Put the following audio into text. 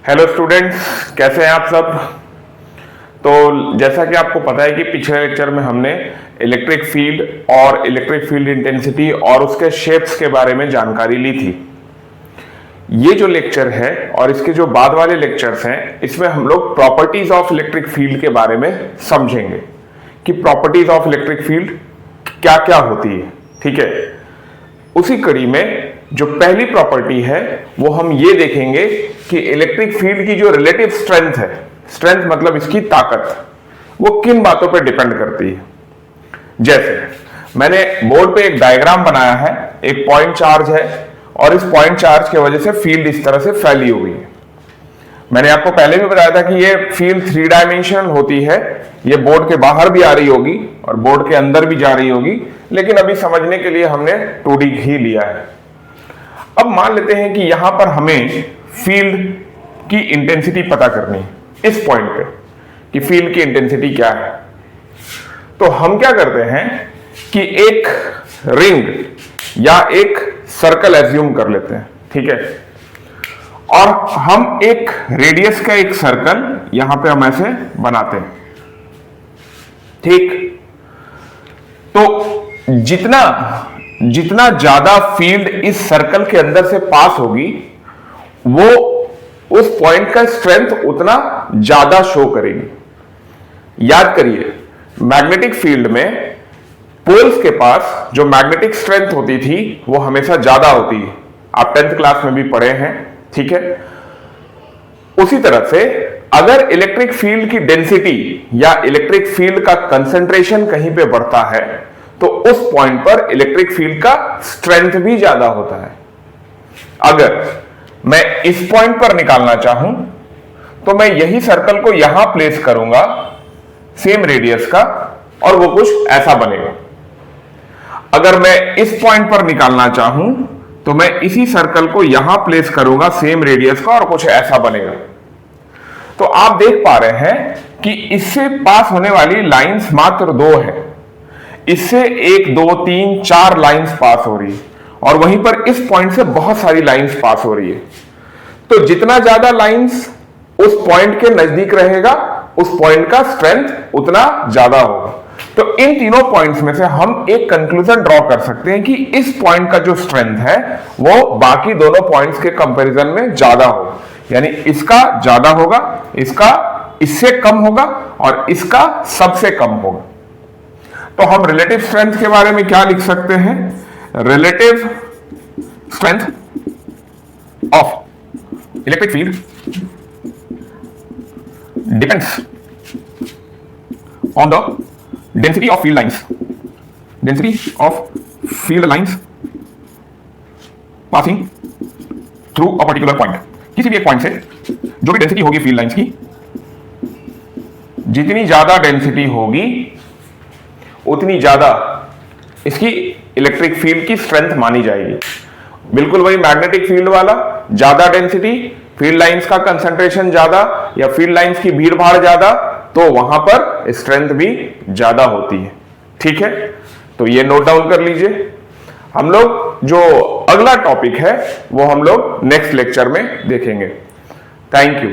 Hello students, कैसे हैं आप सब। तो जैसा कि आपको पता है कि पिछले लेक्चर में हमने इलेक्ट्रिक फील्ड और इलेक्ट्रिक फील्ड इंटेंसिटी और उसके शेप्स के बारे में जानकारी ली थी। ये जो लेक्चर है और इसके जो बाद वाले लेक्चर्स हैं, इसमें हम लोग प्रॉपर्टीज ऑफ इलेक्ट्रिक फील्ड के बारे में समझेंगे कि प्रॉपर्टीज ऑफ इलेक्ट्रिक फील्ड क्या क्या होती है। ठीक है, उसी कड़ी में जो पहली प्रॉपर्टी है वो हम ये देखेंगे कि इलेक्ट्रिक फील्ड की जो रिलेटिव स्ट्रेंथ है, स्ट्रेंथ मतलब इसकी ताकत, वो किन बातों पर डिपेंड करती है। जैसे मैंने बोर्ड पे एक डायग्राम बनाया है, एक पॉइंट चार्ज है और इस पॉइंट चार्ज की वजह से फील्ड इस तरह से फैली हुई है। मैंने आपको पहले भी बताया था कि ये फील्ड 3 डायमेंशनल होती है, ये बोर्ड के बाहर भी आ रही होगी और बोर्ड के अंदर भी जा रही होगी, लेकिन अभी समझने के लिए हमने 2D ही लिया है। अब मान लेते हैं कि यहां पर हमें फील्ड की इंटेंसिटी पता करनी है, इस पॉइंट पे कि फील्ड की इंटेंसिटी क्या है। तो हम क्या करते हैं कि एक रिंग या एक सर्कल एज्यूम कर लेते हैं, ठीक है, और हम एक रेडियस का एक सर्कल यहां पे हम ऐसे बनाते हैं। ठीक, तो जितना ज्यादा फील्ड इस सर्कल के अंदर से पास होगी, वो उस पॉइंट का स्ट्रेंथ उतना ज्यादा शो करेगी। याद करिए, मैग्नेटिक फील्ड में पोल्स के पास जो मैग्नेटिक स्ट्रेंथ होती थी वो हमेशा ज्यादा होती है, आप 10th क्लास में भी पढ़े हैं। ठीक है, उसी तरह से अगर इलेक्ट्रिक फील्ड की डेंसिटी या इलेक्ट्रिक फील्ड का कंसंट्रेशन कहीं पे बढ़ता है तो उस पॉइंट पर इलेक्ट्रिक फील्ड का स्ट्रेंथ भी ज्यादा होता है। अगर मैं इस पॉइंट पर निकालना चाहूं तो मैं यही सर्कल को यहां प्लेस करूंगा, सेम रेडियस का, और वो कुछ ऐसा बनेगा। अगर मैं इस पॉइंट पर निकालना चाहूं तो मैं इसी सर्कल को यहां प्लेस करूंगा, सेम रेडियस का, और कुछ ऐसा बनेगा। तो आप देख पा रहे हैं कि इससे पास होने वाली लाइंस मात्र 2 है, इससे 1 2 3 4 लाइंस पास हो रही है, और वहीं पर इस पॉइंट से बहुत सारी लाइंस पास हो रही है। तो जितना ज्यादा लाइंस उस पॉइंट के नजदीक रहेगा, उस पॉइंट का स्ट्रेंथ उतना ज्यादा होगा। तो इन तीनों पॉइंट्स में से हम एक कंक्लूजन ड्रॉ कर सकते हैं कि इस पॉइंट का जो स्ट्रेंथ है वो बाकी दोनों पॉइंट्स के कंपैरिजन में ज्यादा होगा, यानी इसका ज्यादा होगा, इसका इससे कम होगा और इसका सबसे कम होगा। तो हम रिलेटिव स्ट्रेंथ के बारे में क्या लिख सकते हैं? Relative strength of electric field depends on the density of field lines, density of field lines passing through a particular point. किसी भी एक पॉइंट से जो भी डेंसिटी होगी फील्ड लाइंस की, जितनी ज्यादा डेंसिटी होगी उतनी ज्यादा इसकी इलेक्ट्रिक फील्ड की स्ट्रेंथ मानी जाएगी। बिल्कुल वही मैग्नेटिक फील्ड वाला, ज्यादा डेंसिटी, फील्ड लाइंस का कंसंट्रेशन ज्यादा या फील्ड लाइंस की भीड़ भाड़ ज्यादा, तो वहां पर स्ट्रेंथ भी ज्यादा होती है। ठीक है, तो ये नोट डाउन कर लीजिए। हम लोग जो अगला टॉपिक है वो हम लोग नेक्स्ट लेक्चर में देखेंगे। Thank you.